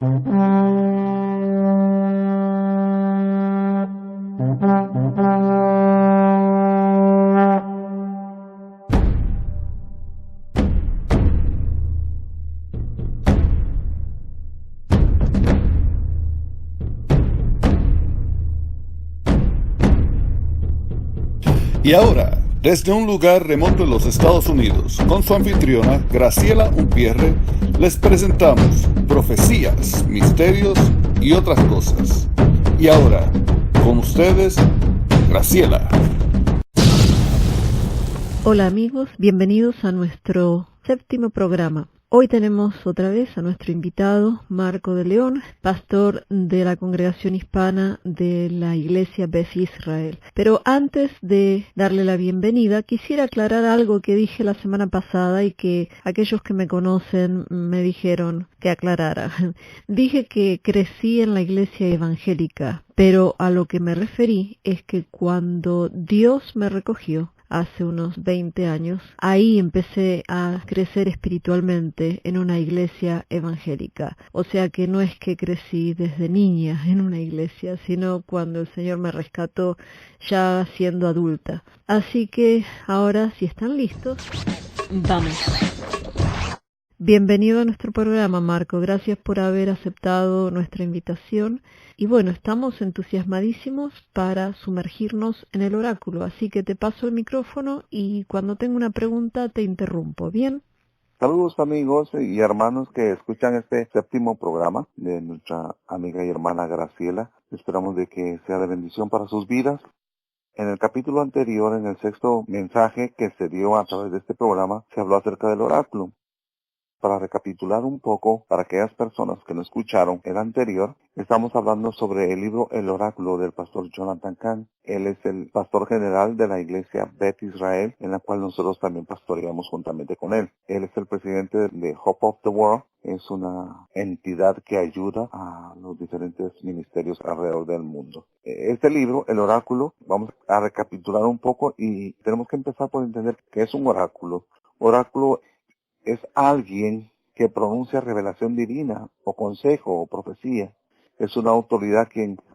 Y ahora, desde un lugar remoto en los Estados Unidos, con su anfitriona Graciela Umpierre, les presentamos profecías, misterios y otras cosas. Y ahora, con ustedes, Graciela. Hola amigos, bienvenidos a nuestro 7º programa. Hoy tenemos otra vez a nuestro invitado, Marco de León, pastor de la congregación hispana de la iglesia Beth Israel. Pero antes de darle la bienvenida, quisiera aclarar algo que dije la semana pasada y que aquellos que me conocen me dijeron que aclarara. Dije que crecí en la iglesia evangélica, pero a lo que me referí es que cuando Dios me recogió, hace unos 20 años, ahí empecé a crecer espiritualmente en una iglesia evangélica. O sea que no es que crecí desde niña en una iglesia, sino cuando el Señor me rescató ya siendo adulta. Así que ahora, si están listos, vamos. Bienvenido a nuestro programa, Marco. Gracias por haber aceptado nuestra invitación. Y bueno, estamos entusiasmadísimos para sumergirnos en el oráculo, así que te paso el micrófono y cuando tenga una pregunta te interrumpo. ¿Bien? Saludos amigos y hermanos que escuchan este 7º programa de nuestra amiga y hermana Graciela. Esperamos de que sea de bendición para sus vidas. En el capítulo anterior, en el 6º mensaje que se dio a través de este programa, se habló acerca del oráculo. Para recapitular un poco, para aquellas personas que no escucharon el anterior, estamos hablando sobre el libro El Oráculo del pastor Jonathan Cahn. Él es el pastor general de la iglesia Beth Israel, en la cual nosotros también pastoreamos juntamente con él. Él es el presidente de Hope of the World. Es una entidad que ayuda a los diferentes ministerios alrededor del mundo. Este libro, El Oráculo, vamos a recapitular un poco y tenemos que empezar por entender qué es un oráculo. Oráculo es alguien que pronuncia revelación divina, o consejo, o profecía. Es una autoridad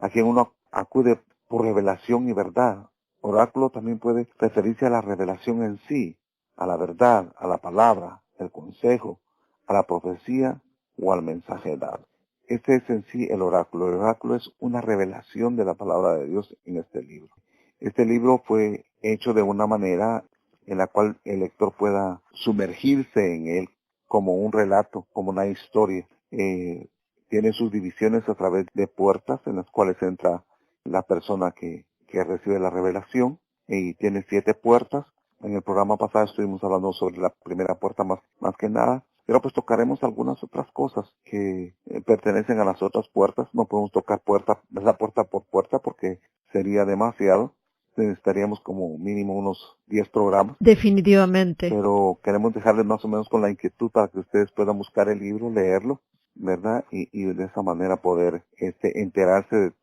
a quien uno acude por revelación y verdad. Oráculo también puede referirse a la revelación en sí, a la verdad, a la palabra, el consejo, a la profecía o al mensaje dado. Este es en sí el oráculo. El oráculo es una revelación de la palabra de Dios en este libro. Este libro fue hecho de una manera en la cual el lector pueda sumergirse en él como un relato, como una historia. Tiene sus divisiones a través de puertas en las cuales entra la persona que recibe la revelación, y tiene 7 puertas. En el programa pasado estuvimos hablando sobre la primera puerta más que nada, pero pues tocaremos algunas otras cosas que pertenecen a las otras puertas. No podemos tocar la puerta por puerta porque sería demasiado. Necesitaríamos como mínimo unos 10 programas. Definitivamente. Pero queremos dejarles más o menos con la inquietud para que ustedes puedan buscar el libro, leerlo, ¿verdad? Y de esa manera poder enterarse de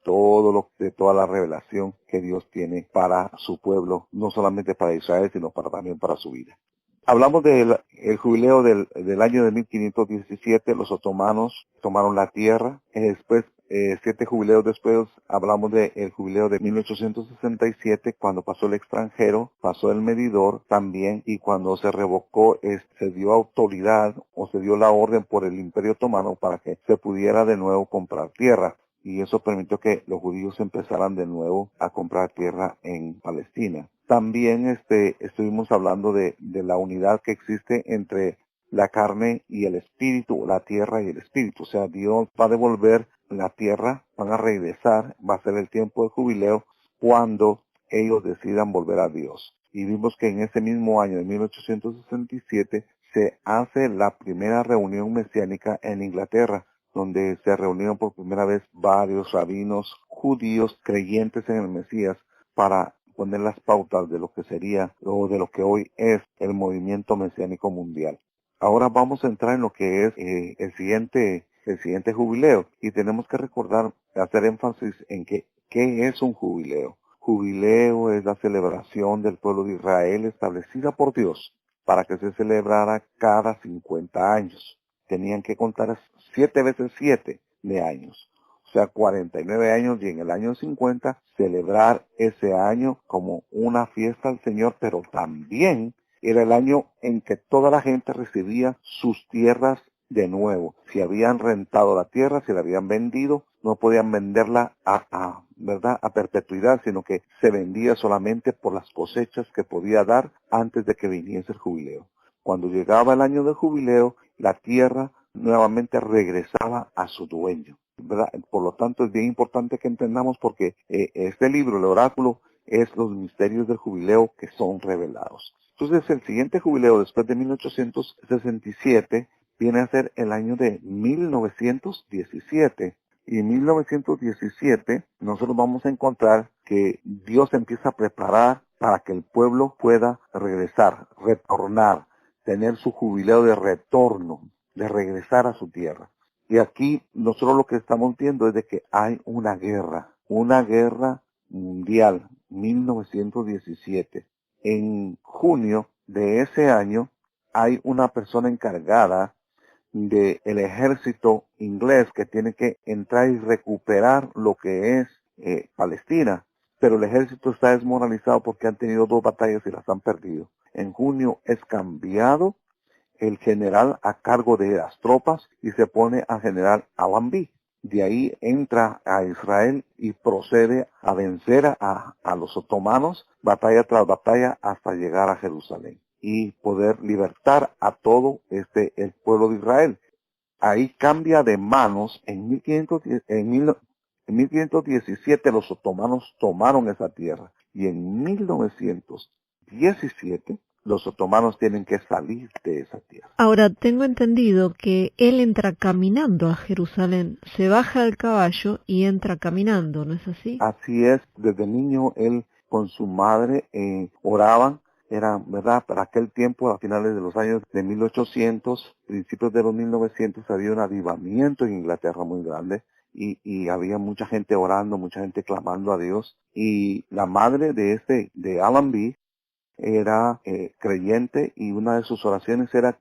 de toda la revelación que Dios tiene para su pueblo, no solamente para Israel, sino también para su vida. Hablamos del jubileo del año de 1517, los otomanos tomaron la tierra. Después, 7 jubileos después, hablamos del jubileo de 1867, cuando pasó el extranjero, pasó el medidor también, y cuando se revocó, se dio autoridad o se dio la orden por el Imperio Otomano para que se pudiera de nuevo comprar tierra. Y eso permitió que los judíos empezaran de nuevo a comprar tierra en Palestina. También estuvimos hablando de la unidad que existe entre la carne y el espíritu, la tierra y el espíritu. O sea, Dios va a devolver la tierra, van a regresar, va a ser el tiempo del jubileo cuando ellos decidan volver a Dios. Y vimos que en ese mismo año de 1867 se hace la primera reunión mesiánica en Inglaterra, donde se reunieron por primera vez varios rabinos judíos creyentes en el Mesías para poner las pautas de lo que sería o de lo que hoy es el movimiento mesiánico mundial. Ahora vamos a entrar en lo que es el siguiente jubileo, y tenemos que recordar, hacer énfasis en qué es un jubileo. Jubileo es la celebración del pueblo de Israel establecida por Dios para que se celebrara cada 50 años. Tenían que contar 7 veces 7 de años. O sea, 49 años, y en el año 50 celebrar ese año como una fiesta al Señor, pero también era el año en que toda la gente recibía sus tierras de nuevo. Si habían rentado la tierra, si la habían vendido, no podían venderla ¿verdad?, a perpetuidad, sino que se vendía solamente por las cosechas que podía dar antes de que viniese el jubileo. Cuando llegaba el año del jubileo, la tierra nuevamente regresaba a su dueño, ¿verdad? Por lo tanto, es bien importante que entendamos, porque este libro, el oráculo, es los misterios del jubileo que son revelados. Entonces, el siguiente jubileo, después de 1867, viene a ser el año de 1917. Y en 1917 nosotros vamos a encontrar que Dios empieza a preparar para que el pueblo pueda regresar, retornar, tener su jubileo de retorno, de regresar a su tierra. Y aquí nosotros lo que estamos viendo es de que hay una guerra mundial, 1917. En junio de ese año hay una persona encargada del ejército inglés que tiene que entrar y recuperar lo que es Palestina. Pero el ejército está desmoralizado porque han tenido 2 batallas y las han perdido. En junio es cambiado el general a cargo de las tropas y se pone a general Allenby. De ahí entra a Israel y procede a vencer a los otomanos, batalla tras batalla, hasta llegar a Jerusalén y poder libertar a todo el pueblo de Israel. Ahí cambia de manos. En 1517 los otomanos tomaron esa tierra, y en 1917 los otomanos tienen que salir de esa tierra. Ahora, tengo entendido que él entra caminando a Jerusalén, se baja del caballo y entra caminando, ¿no es así? Así es. Desde niño él con su madre oraban. Era, ¿verdad?, para aquel tiempo, a finales de los años de 1800, principios de los 1900, había un avivamiento en Inglaterra muy grande, y había mucha gente orando, mucha gente clamando a Dios. Y la madre de Allenby era creyente, y una de sus oraciones era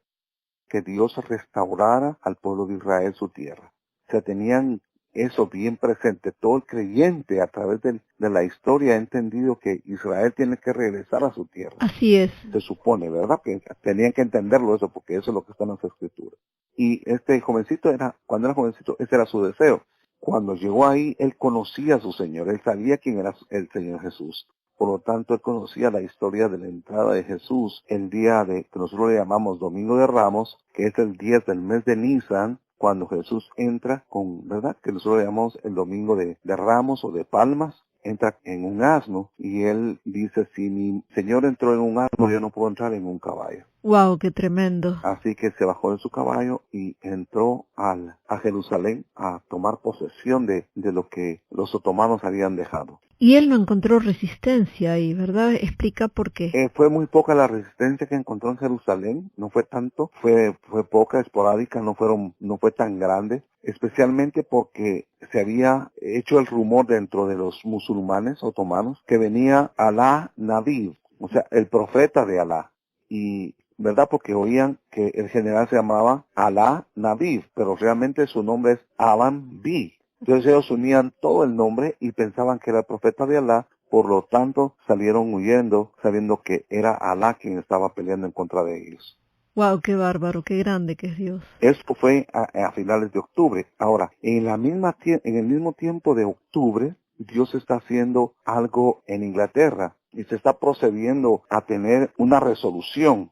que Dios restaurara al pueblo de Israel su tierra. O sea, tenían eso bien presente. Todo el creyente a través de la historia ha entendido que Israel tiene que regresar a su tierra. Así es. Se supone, ¿verdad? Que tenían que entenderlo eso, porque eso es lo que está en las escrituras. Y este jovencito cuando era jovencito, ese era su deseo. Cuando llegó ahí, él conocía a su Señor, él sabía quién era el Señor Jesús. Por lo tanto, él conocía la historia de la entrada de Jesús el día que nosotros le llamamos Domingo de Ramos, que es el 10 del mes de Nisan, cuando Jesús entra ¿verdad?, que nosotros le llamamos el Domingo de Ramos o de Palmas. Entra en un asno, y él dice: si mi Señor entró en un asno, yo no puedo entrar en un caballo. ¡Wow, qué tremendo! Así que se bajó de su caballo y entró a Jerusalén a tomar posesión de lo que los otomanos habían dejado. Y él no encontró resistencia ahí, ¿verdad? Explica por qué. Fue muy poca la resistencia que encontró en Jerusalén, no fue tanto, fue poca, esporádica, no fue tan grande, especialmente porque se había hecho el rumor dentro de los musulmanes otomanos que venía Alá Nabib, o sea, el profeta de Alá, y ¿verdad? Porque oían que el general se llamaba Alá Nabib, pero realmente su nombre es Allenby. Entonces ellos unían todo el nombre y pensaban que era el profeta de Alá. Por lo tanto, salieron huyendo, sabiendo que era Alá quien estaba peleando en contra de ellos. ¡Wow, qué bárbaro, qué grande que es Dios! Esto fue a finales de octubre. Ahora, en el mismo tiempo de octubre, Dios está haciendo algo en Inglaterra, y se está procediendo a tener una resolución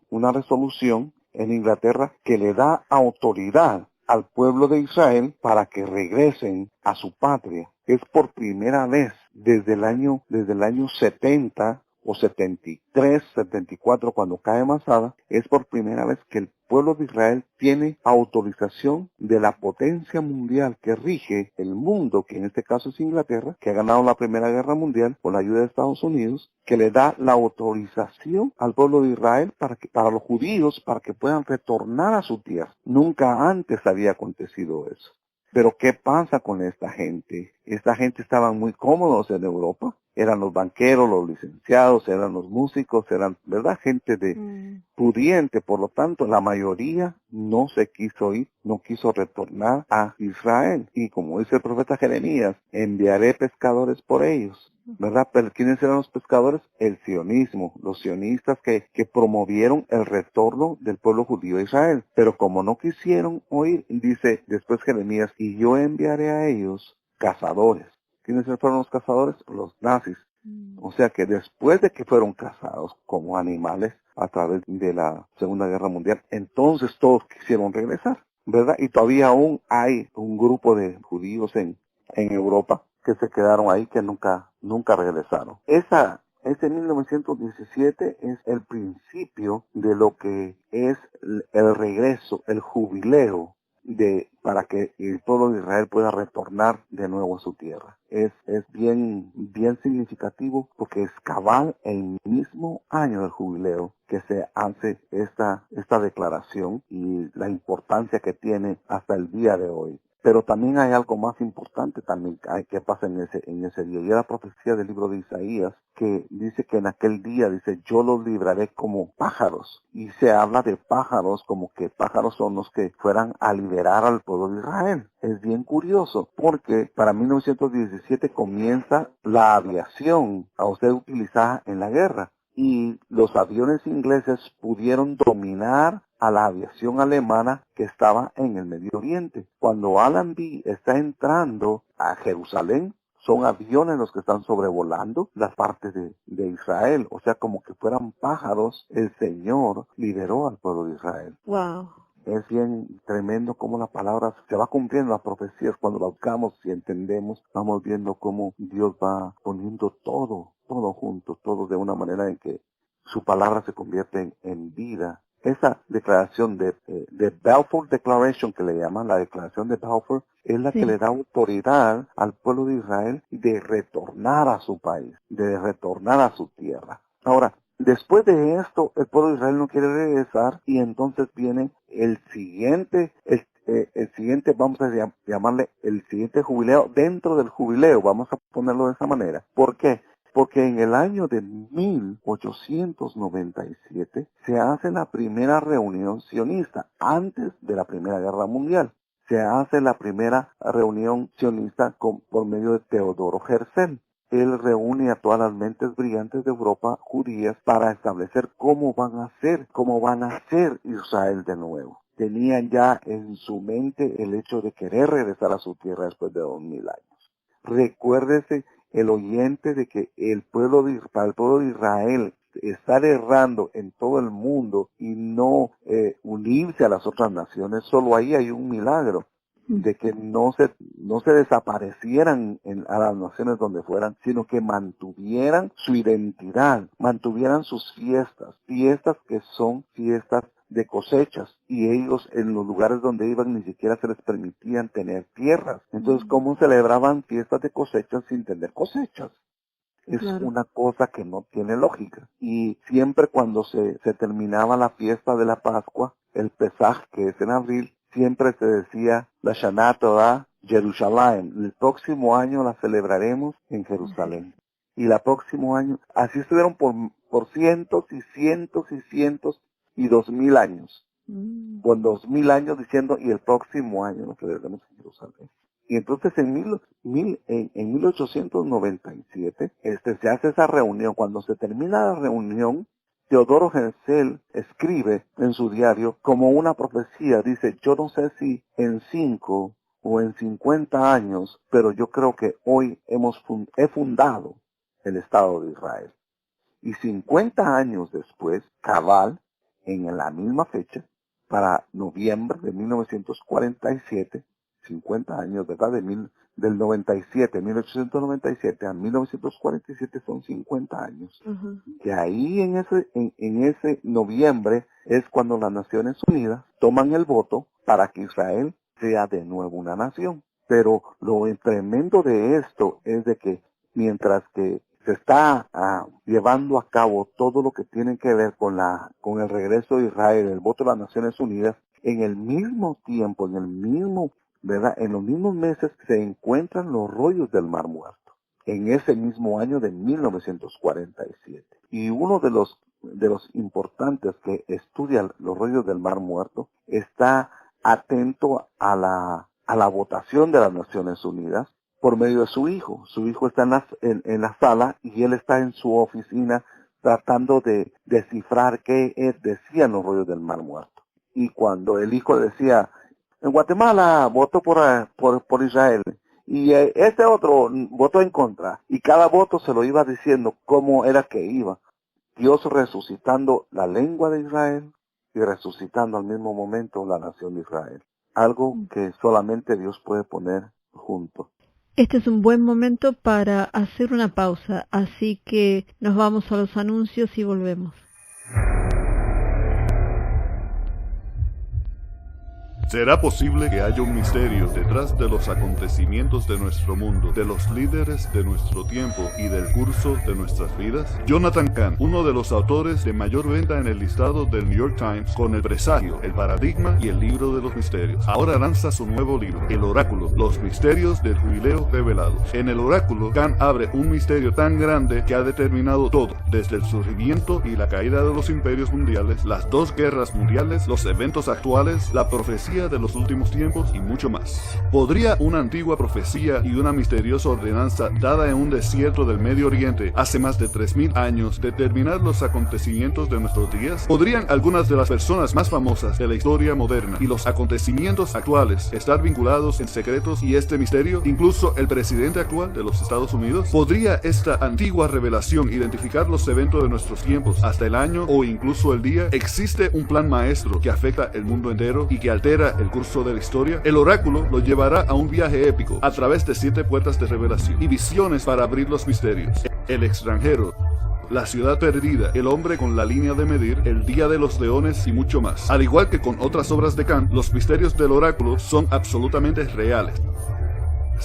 en Inglaterra que le da autoridad al pueblo de Israel para que regresen a su patria. Es por primera vez desde el año 70 o 73, 74, cuando cae Masada, es por primera vez que el pueblo de Israel tiene autorización de la potencia mundial que rige el mundo, que en este caso es Inglaterra, que ha ganado la Primera Guerra Mundial con la ayuda de Estados Unidos, que le da la autorización al pueblo de Israel para los judíos, para que puedan retornar a su tierra. Nunca antes había acontecido eso. Pero ¿qué pasa con esta gente? esta gente estaban muy cómodos en Europa. Eran los banqueros, los licenciados, eran los músicos, eran, ¿verdad? Gente de pudiente. Por lo tanto, la mayoría no se quiso ir, no quiso retornar a Israel. Y como dice el profeta Jeremías, enviaré pescadores por ellos. ¿Verdad? Pero ¿quiénes eran los pescadores? El sionismo, los sionistas que promovieron el retorno del pueblo judío a Israel. Pero como no quisieron oír, dice después Jeremías, y yo enviaré a ellos cazadores. ¿Quiénes fueron los cazadores? Los nazis. O sea que después de que fueron cazados como animales a través de la Segunda Guerra Mundial, entonces todos quisieron regresar, ¿verdad? Y todavía aún hay un grupo de judíos en Europa que se quedaron ahí, que nunca regresaron. Ese 1917 es el principio de lo que es el regreso, el jubileo para que el pueblo de Israel pueda retornar de nuevo a su tierra. Es bien significativo porque es cabal el mismo año del jubileo que se hace esta declaración y la importancia que tiene hasta el día de hoy. Pero también hay algo más importante también que pasa en ese día. Y es la profecía del libro de Isaías, que dice que en aquel día, dice, yo los libraré como pájaros. Y se habla de pájaros como que pájaros son los que fueran a liberar al pueblo de Israel. Es bien curioso, porque para 1917 comienza la aviación a ser utilizada en la guerra. Y los aviones ingleses pudieron dominar a la aviación alemana que estaba en el Medio Oriente. Cuando Allenby está entrando a Jerusalén, son aviones los que están sobrevolando las partes de Israel. O sea, como que fueran pájaros, el Señor liberó al pueblo de Israel. Wow. Es bien tremendo cómo la palabra se va cumpliendo, las profecías, cuando la buscamos y entendemos, vamos viendo cómo Dios va poniendo todo junto, todo de una manera en que su palabra se convierte en vida. Esa declaración de Balfour Declaration, que le llaman la declaración de Balfour, es la que le da autoridad al pueblo de Israel de retornar a su país, de retornar a su tierra. Ahora, después de esto, el pueblo de Israel no quiere regresar y entonces viene el siguiente, vamos a llamarle el siguiente jubileo dentro del jubileo, vamos a ponerlo de esa manera. ¿Por qué? Porque en el año de 1897 se hace la primera reunión sionista, antes de la Primera Guerra Mundial. Se hace la primera reunión sionista por medio de Teodoro Herzl. Él reúne a todas las mentes brillantes de Europa judías para establecer cómo van a ser Israel de nuevo. Tenían ya en su mente el hecho de querer regresar a su tierra después de 2000 años. Recuérdese el oyente de que para el pueblo de Israel estar errando en todo el mundo y no unirse a las otras naciones, solo ahí hay un milagro de que no se desaparecieran a las naciones donde fueran, sino que mantuvieran su identidad, mantuvieran sus fiestas que son fiestas de cosechas, y ellos en los lugares donde iban ni siquiera se les permitían tener tierras. Entonces, ¿cómo celebraban fiestas de cosechas sin tener cosechas? Es una cosa que no tiene lógica. Y siempre cuando se terminaba la fiesta de la Pascua, el Pesaj, que es en abril, siempre se decía la Shana Torah Jerusalén. El próximo año la celebraremos en Jerusalén. Y el próximo año, así estuvieron por cientos y cientos y cientos y 2000 años. Con 2000 años diciendo, y el próximo año lo celebraremos en Jerusalén. Y entonces en 1897 se hace esa reunión. Cuando se termina la reunión, Teodoro Herzl escribe en su diario como una profecía. Dice, yo no sé si en 5 o en 50 años, pero yo creo que hoy he fundado el Estado de Israel. Y 50 años después, cabal, en la misma fecha, para noviembre de 1947, 50 años, ¿verdad? Del 1897 a 1947 son 50 años. Y ahí en ese noviembre es cuando las Naciones Unidas toman el voto para que Israel sea de nuevo una nación. Pero lo tremendo de esto es de que mientras que se está llevando a cabo todo lo que tiene que ver con el regreso de Israel, el voto de las Naciones Unidas, en el mismo tiempo, en el mismo ¿verdad? En los mismos meses se encuentran los rollos del Mar Muerto, en ese mismo año de 1947. Y uno de los importantes que estudia los rollos del Mar Muerto está atento a la votación de las Naciones Unidas por medio de su hijo. Su hijo está en la sala y él está en su oficina tratando de descifrar qué decían los rollos del Mar Muerto. Y cuando el hijo decía, en Guatemala votó por Israel, y este otro votó en contra, y cada voto se lo iba diciendo cómo era que iba. Dios resucitando la lengua de Israel y resucitando al mismo momento la nación de Israel. Algo que solamente Dios puede poner junto. Este es un buen momento para hacer una pausa, así que nos vamos a los anuncios y volvemos. ¿Será posible que haya un misterio detrás de los acontecimientos de nuestro mundo, de los líderes de nuestro tiempo y del curso de nuestras vidas? Jonathan Cahn, uno de los autores de mayor venta en el listado del New York Times, con El Presagio, El Paradigma y El Libro de los Misterios, ahora lanza su nuevo libro, El Oráculo, Los Misterios del Jubileo Revelados. En El Oráculo, Cahn abre un misterio tan grande que ha determinado todo, desde el surgimiento y la caída de los imperios mundiales, las dos guerras mundiales, los eventos actuales, la profecía de los últimos tiempos y mucho más. ¿Podría una antigua profecía y una misteriosa ordenanza dada en un desierto del Medio Oriente hace más de 3000 años determinar los acontecimientos de nuestros días? ¿Podrían algunas de las personas más famosas de la historia moderna y los acontecimientos actuales estar vinculados en secretos y este misterio? Incluso el presidente actual de los Estados Unidos. ¿Podría esta antigua revelación identificar los eventos de nuestros tiempos hasta el año o incluso el día? ¿Existe un plan maestro que afecta el mundo entero y que altera el curso de la historia? El oráculo lo llevará a un viaje épico a través de 7 puertas de revelación y visiones para abrir los misterios. El extranjero, La ciudad perdida, El hombre con la línea de medir, El día de los leones y mucho más. Al igual que con otras obras de Cahn, los misterios del oráculo son absolutamente reales,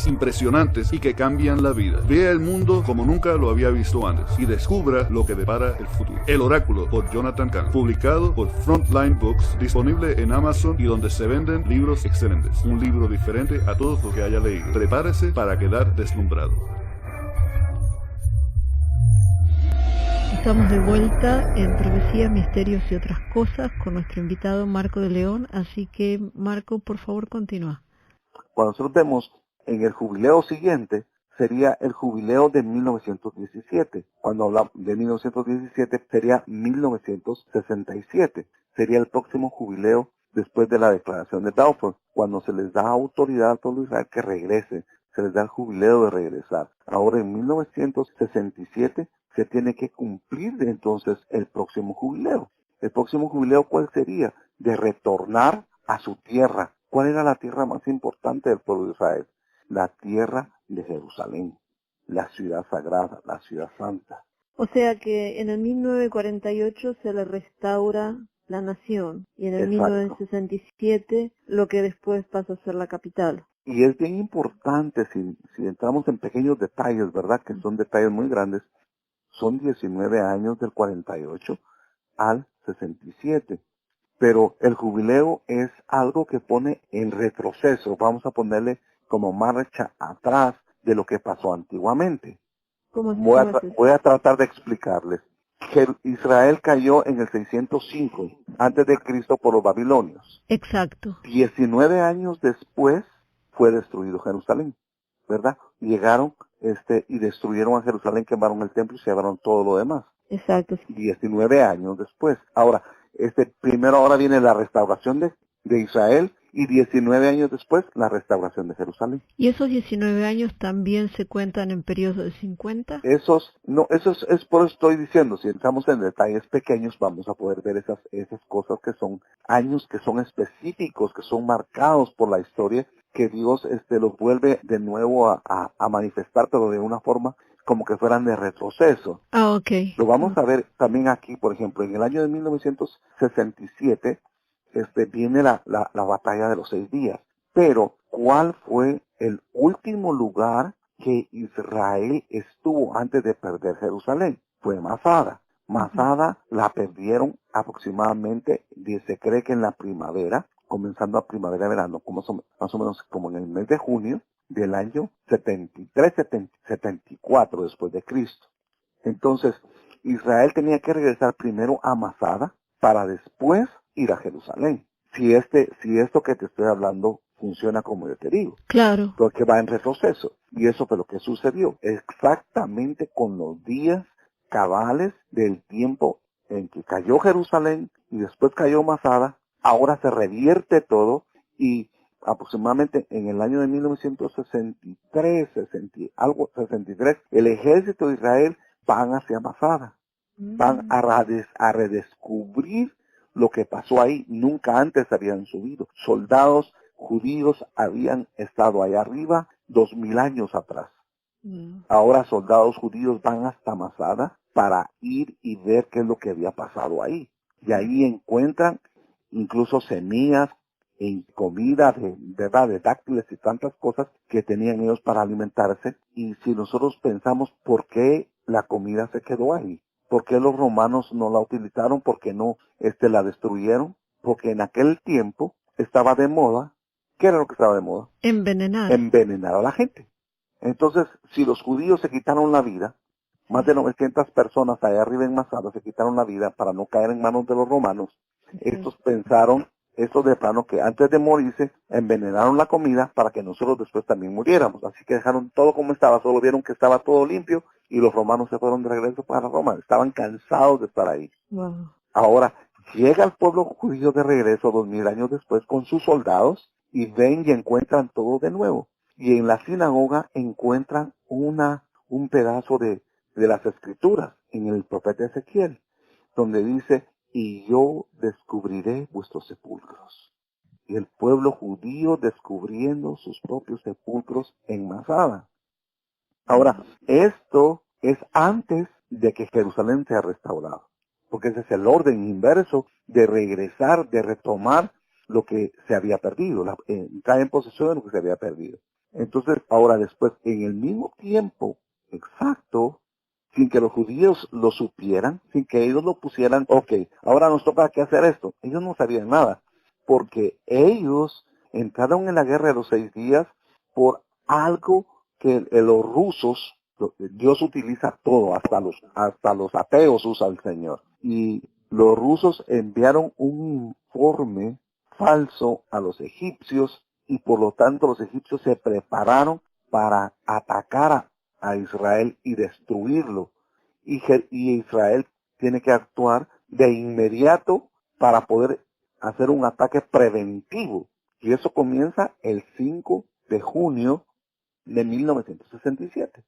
impresionantes y que cambian la vida. Vea el mundo como nunca lo había visto antes y descubra lo que depara el futuro. El Oráculo, por Jonathan Cahn, publicado por Frontline Books, disponible en Amazon y donde se venden libros excelentes. Un libro diferente a todos los que haya leído. Prepárese para quedar deslumbrado. Estamos de vuelta en Profecías, Misterios y otras cosas con nuestro invitado Marco de León, así que Marco, por favor, continúa. Cuando nosotros vemos en el jubileo siguiente, sería el jubileo de 1917. Cuando hablamos de 1917, sería 1967. Sería el próximo jubileo después de la declaración de Balfour, cuando se les da autoridad al pueblo de Israel que regrese, se les da el jubileo de regresar. Ahora en 1967 se tiene que cumplir entonces el próximo jubileo. ¿El próximo jubileo cuál sería? De retornar a su tierra. ¿Cuál era la tierra más importante del pueblo de Israel? La tierra de Jerusalén, la ciudad sagrada, la ciudad santa. O sea que en el 1948 se le restaura la nación y en el 1967 lo que después pasa a ser la capital. Y es bien importante, si entramos en pequeños detalles, ¿verdad? Que son detalles muy grandes. Son 19 años del 48 al 67. Pero el jubileo es algo que pone en retroceso, vamos a ponerle como marcha atrás de lo que pasó antiguamente. Voy a tratar de explicarles. Que Israel cayó en el 605 antes de Cristo por los babilonios. Exacto. 19 años después fue destruido Jerusalén, ¿verdad? Llegaron y destruyeron a Jerusalén, quemaron el templo y se llevaron todo lo demás. Exacto. 19 años después. Ahora, primero ahora viene la restauración de Israel y 19 años después la restauración de Jerusalén. ¿Y esos 19 años también se cuentan en periodos de 50? Es por eso estoy diciendo, si entramos en detalles pequeños vamos a poder ver esas cosas que son años que son específicos, que son marcados por la historia, que Dios los vuelve de nuevo a manifestar, pero de una forma como que fueran de retroceso. Ah, ok. Lo vamos a ver también aquí, por ejemplo, en el año de 1967, viene la batalla de los 6 días. Pero, ¿cuál fue el último lugar que Israel estuvo antes de perder Jerusalén? Fue Masada. Masada la perdieron aproximadamente, se cree que en la primavera, comenzando a primavera-verano, más o menos como en el mes de junio del año 74 después de Cristo. Entonces, Israel tenía que regresar primero a Masada para después ir a Jerusalén. Si esto que te estoy hablando funciona como yo te digo. Claro. Porque va en retroceso. Y eso fue lo que sucedió. Exactamente con los días cabales del tiempo en que cayó Jerusalén y después cayó Masada. Ahora se revierte todo y aproximadamente en el año de 1963, 63, el ejército de Israel van hacia Masada. Van a redescubrir lo que pasó ahí. Nunca antes habían subido. Soldados judíos habían estado allá arriba 2000 años atrás. Ahora soldados judíos van hasta Masada para ir y ver qué es lo que había pasado ahí. Y ahí encuentran incluso semillas en comida, de dáctiles y tantas cosas que tenían ellos para alimentarse. Y si nosotros pensamos por qué la comida se quedó ahí, por qué los romanos no la utilizaron, por qué no la destruyeron, porque en aquel tiempo estaba de moda. ¿Qué era lo que estaba de moda? Envenenar. Envenenar a la gente. Entonces, si los judíos se quitaron la vida, más de 900 personas allá arriba en Masada se quitaron la vida para no caer en manos de los romanos, estos pensaron, estos de plano, que antes de morirse, envenenaron la comida para que nosotros después también muriéramos. Así que dejaron todo como estaba, solo vieron que estaba todo limpio y los romanos se fueron de regreso para Roma. Estaban cansados de estar ahí. Wow. Ahora, llega el pueblo judío de regreso 2000 años después con sus soldados y ven y encuentran todo de nuevo. Y en la sinagoga encuentran un pedazo de las escrituras en el profeta Ezequiel, donde dice, y yo descubriré vuestros sepulcros. Y el pueblo judío descubriendo sus propios sepulcros en Masada. Ahora, esto es antes de que Jerusalén sea restaurado, porque ese es el orden inverso de regresar, de retomar lo que se había perdido, entrar en posesión de lo que se había perdido. Entonces, ahora después, en el mismo tiempo exacto, sin que los judíos lo supieran, sin que ellos lo pusieran, ok, ahora nos toca que hacer esto. Ellos no sabían nada, porque ellos entraron en la guerra de los 6 días por algo que los rusos, Dios utiliza todo, hasta los ateos usa el Señor. Y los rusos enviaron un informe falso a los egipcios y por lo tanto los egipcios se prepararon para atacar a Israel y destruirlo. Y Israel tiene que actuar de inmediato para poder hacer un ataque preventivo. Y eso comienza el 5 de junio de 1967.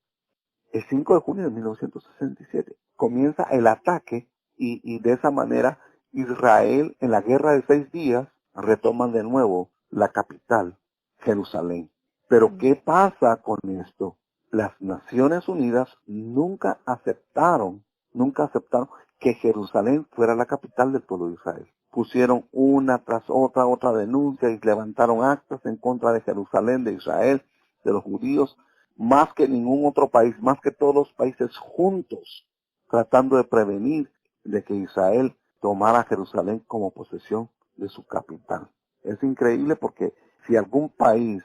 El 5 de junio de 1967 comienza el ataque y de esa manera Israel en la guerra de 6 días retoman de nuevo la capital, Jerusalén. Pero ¿qué pasa con esto? Las Naciones Unidas nunca aceptaron que Jerusalén fuera la capital del pueblo de Israel. Pusieron una tras otra denuncia y levantaron actas en contra de Jerusalén, de Israel, de los judíos, más que ningún otro país, más que todos los países juntos, tratando de prevenir de que Israel tomara Jerusalén como posesión de su capital. Es increíble porque si algún país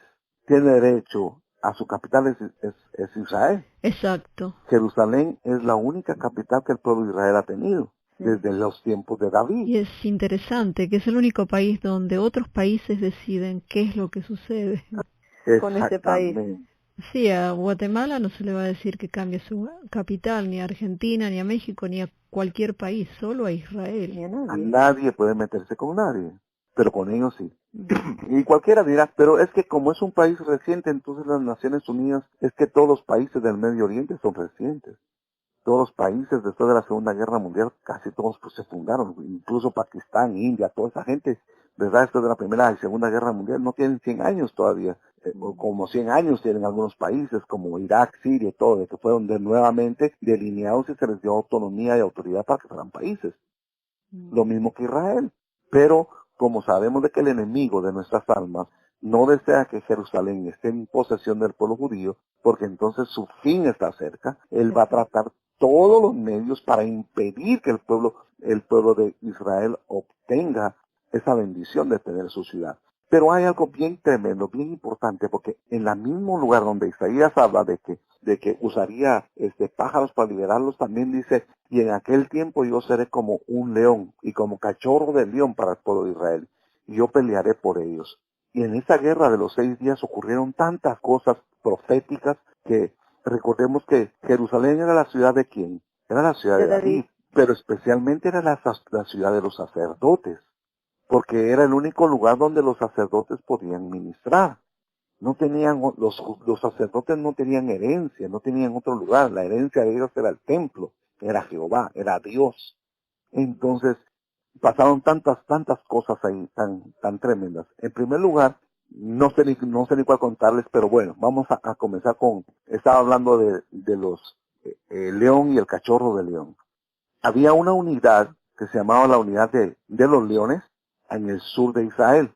tiene derecho a su capital es Israel. Exacto. Jerusalén es la única capital que el pueblo de Israel ha tenido desde los tiempos de David. Y es interesante que es el único país donde otros países deciden qué es lo que sucede con ese país. Sí, a Guatemala no se le va a decir que cambie su capital, ni a Argentina, ni a México, ni a cualquier país, solo a Israel. A nadie puede meterse con nadie, pero con ellos sí. Y cualquiera dirá, pero es que como es un país reciente, entonces las Naciones Unidas, es que todos los países del Medio Oriente son recientes. Todos los países después de la Segunda Guerra Mundial, casi todos pues se fundaron, incluso Pakistán, India, toda esa gente, ¿verdad? Después de la Primera y Segunda Guerra Mundial no tienen 100 años todavía, o como 100 años tienen algunos países como Irak, Siria y todo, de que fueron nuevamente delineados y se les dio autonomía y autoridad para que fueran países. Lo mismo que Israel. Pero como sabemos de que el enemigo de nuestras almas no desea que Jerusalén esté en posesión del pueblo judío, porque entonces su fin está cerca, él va a tratar todos los medios para impedir que el pueblo de Israel obtenga esa bendición de tener su ciudad. Pero hay algo bien tremendo, bien importante, porque en el mismo lugar donde Isaías habla de que usaría pájaros para liberarlos, también dice, y en aquel tiempo yo seré como un león y como cachorro de león para el pueblo de Israel, y yo pelearé por ellos. Y en esa guerra de los 6 días ocurrieron tantas cosas proféticas que recordemos que Jerusalén era la ciudad de ¿quién? Era la ciudad de David, pero especialmente era la ciudad de los sacerdotes, porque era el único lugar donde los sacerdotes podían ministrar. No tenían, los sacerdotes no tenían herencia, no tenían otro lugar. La herencia de ellos era el templo, era Jehová, era Dios. Entonces, pasaron tantas cosas ahí, tan tremendas. En primer lugar, no sé ni cuál contarles, pero bueno, vamos a comenzar estaba hablando de los león y el cachorro de león. Había una unidad que se llamaba la unidad de los leones en el sur de Israel,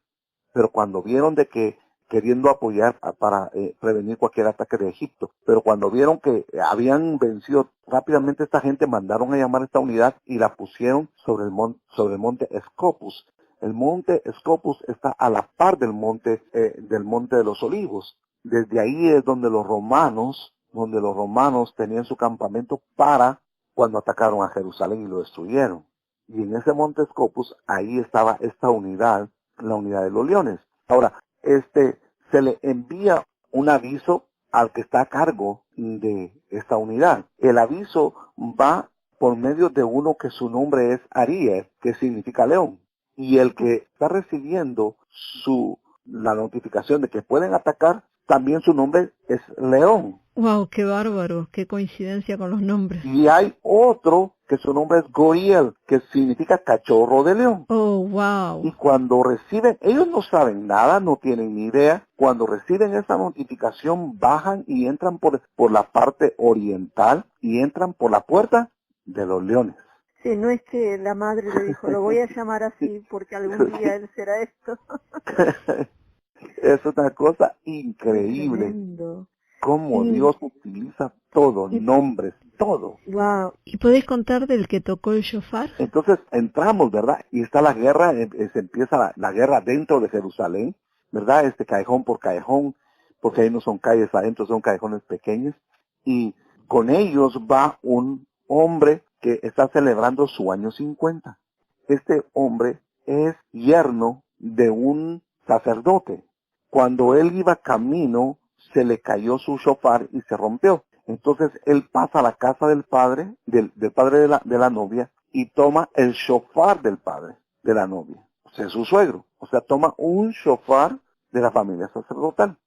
pero cuando vieron de que queriendo apoyar para prevenir cualquier ataque de Egipto, pero cuando vieron que habían vencido rápidamente, esta gente mandaron a llamar a esta unidad y la pusieron sobre el monte Scopus. El monte Scopus está a la par del monte de los Olivos. Desde ahí es donde los romanos tenían su campamento para cuando atacaron a Jerusalén y lo destruyeron. Y en ese monte Scopus, ahí estaba esta unidad, la unidad de los leones. Ahora, se le envía un aviso al que está a cargo de esta unidad. El aviso va por medio de uno que su nombre es Aries, que significa león. Y el que está recibiendo la notificación de que pueden atacar, también su nombre es León. Wow, qué bárbaro, qué coincidencia con los nombres. Y hay otro que su nombre es Goriel, que significa cachorro de león. Oh, wow. Y cuando reciben, ellos no saben nada, no tienen ni idea. Cuando reciben esa notificación, bajan y entran por la parte oriental y entran por la puerta de los leones. Sí, no es que la madre le dijo, lo voy a llamar así porque algún día él será esto. Es una cosa increíble. Tremendo. Cómo sí. Dios utiliza todo, nombres, todo. Wow. ¿Y podés contar del que tocó el shofar? Entonces entramos, ¿verdad? Y está la guerra, se empieza la guerra dentro de Jerusalén, ¿verdad? Callejón por callejón, porque ahí no son calles adentro, son callejones pequeños. Y con ellos va un hombre que está celebrando su año 50. Este hombre es yerno de un sacerdote. Cuando él iba camino, se le cayó su shofar y se rompió. Entonces él pasa a la casa del padre, del padre de la novia, y toma el shofar del padre de la novia, o sea, su suegro. O sea, toma un shofar de la familia sacerdotal.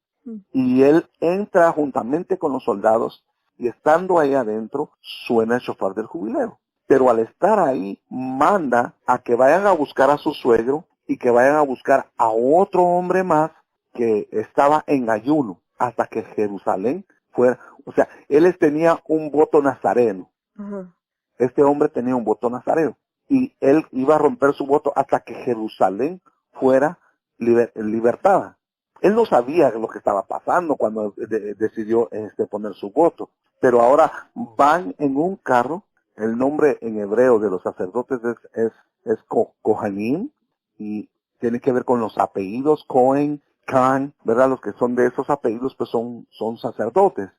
Y él entra juntamente con los soldados, y estando ahí adentro, suena el shofar del jubileo. Pero al estar ahí, manda a que vayan a buscar a su suegro, y que vayan a buscar a otro hombre más, que estaba en ayuno hasta que Jerusalén fuera, o sea, él tenía un voto nazareno. Uh-huh. Este hombre tenía un voto nazareno y él iba a romper su voto hasta que Jerusalén fuera libertada. Él no sabía lo que estaba pasando cuando decidió poner su voto, pero ahora van en un carro. El nombre en hebreo de los sacerdotes es Kohanim y tiene que ver con los apellidos Cohen, Khan, ¿verdad? Los que son de esos apellidos pues son sacerdotes.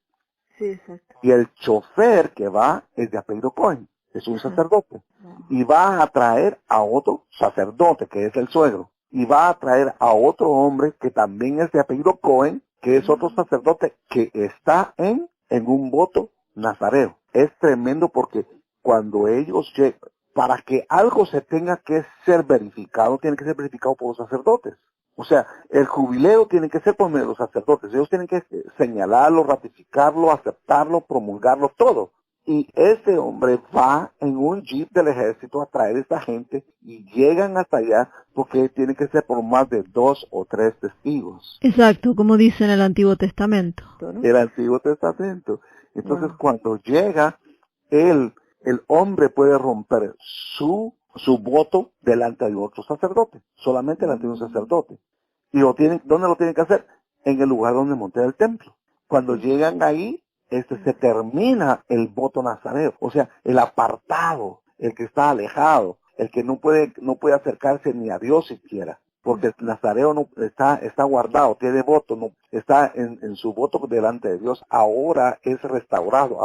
Sí, exacto. Y el chofer que va es de apellido Cohen, es un sacerdote. Y va a traer a otro sacerdote, que es el suegro. Y va a traer a otro hombre que también es de apellido Cohen, que es otro sacerdote que está en un voto nazareo. Es tremendo porque cuando ellos llegan, para que algo se tenga que ser verificado, tiene que ser verificado por los sacerdotes. O sea, el jubileo tiene que ser por medio de los sacerdotes. Ellos tienen que señalarlo, ratificarlo, aceptarlo, promulgarlo, todo. Y ese hombre va en un jeep del ejército a traer a esta gente y llegan hasta allá porque tiene que ser por más de 2 o 3 testigos. Exacto, como dice en el Antiguo Testamento, ¿no? El Antiguo Testamento. Entonces, cuando llega, el hombre puede romper su voto delante de otro sacerdote, solamente delante de un sacerdote. Y ¿dónde lo tienen que hacer? En el lugar donde monté el templo. Cuando llegan ahí, se termina el voto nazareo, o sea, el apartado, el que está alejado. el que no puede acercarse ni a Dios siquiera, porque el nazareo no está guardado, tiene voto, no está en su voto delante de Dios. Ahora es restaurado,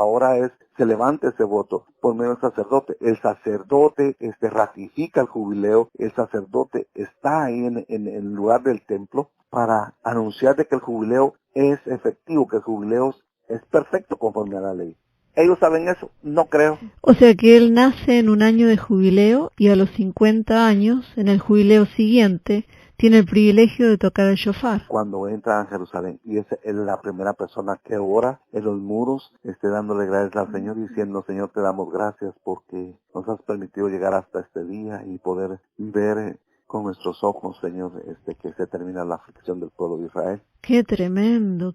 se levanta ese voto por medio del sacerdote. El sacerdote ratifica el jubileo, el sacerdote está ahí en el lugar del templo para anunciar de que el jubileo es efectivo, que el jubileo es perfecto conforme a la ley. ¿Ellos saben eso? No creo. O sea que él nace en un año de jubileo y a los 50 años, en el jubileo siguiente, tiene el privilegio de tocar el shofar. Cuando entra a Jerusalén, y es la primera persona que ora en los muros, dándole gracias al Señor, diciendo: Señor, te damos gracias porque nos has permitido llegar hasta este día y poder ver con nuestros ojos, Señor, que se termina la aflicción del pueblo de Israel. Qué tremendo,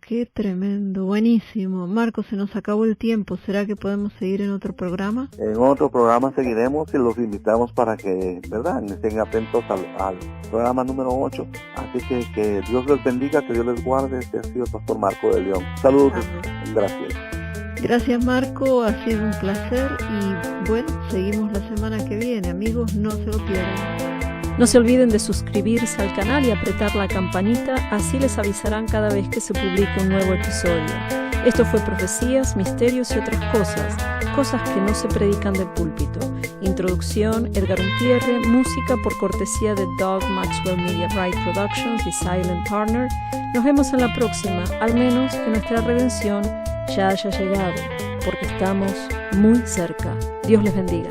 buenísimo. Marco, se nos acabó el tiempo, ¿será que podemos seguir en otro programa? En otro programa seguiremos y los invitamos para que, ¿verdad?, estén atentos al programa número 8. Así que Dios les bendiga, que Dios les guarde. Este ha sido el Pastor Marco de León. Saludos, gracias. Gracias, Marco, ha sido un placer y bueno, seguimos la semana que viene. Amigos, no se lo pierdan. No se olviden de suscribirse al canal y apretar la campanita, así les avisarán cada vez que se publique un nuevo episodio. Esto fue Profecías, Misterios y otras cosas que no se predican del púlpito. Introducción, Edgar Umpierre, música por cortesía de Doug Maxwell Media Right Productions y Silent Partner. Nos vemos en la próxima, al menos que nuestra redención ya haya llegado, porque estamos muy cerca. Dios les bendiga.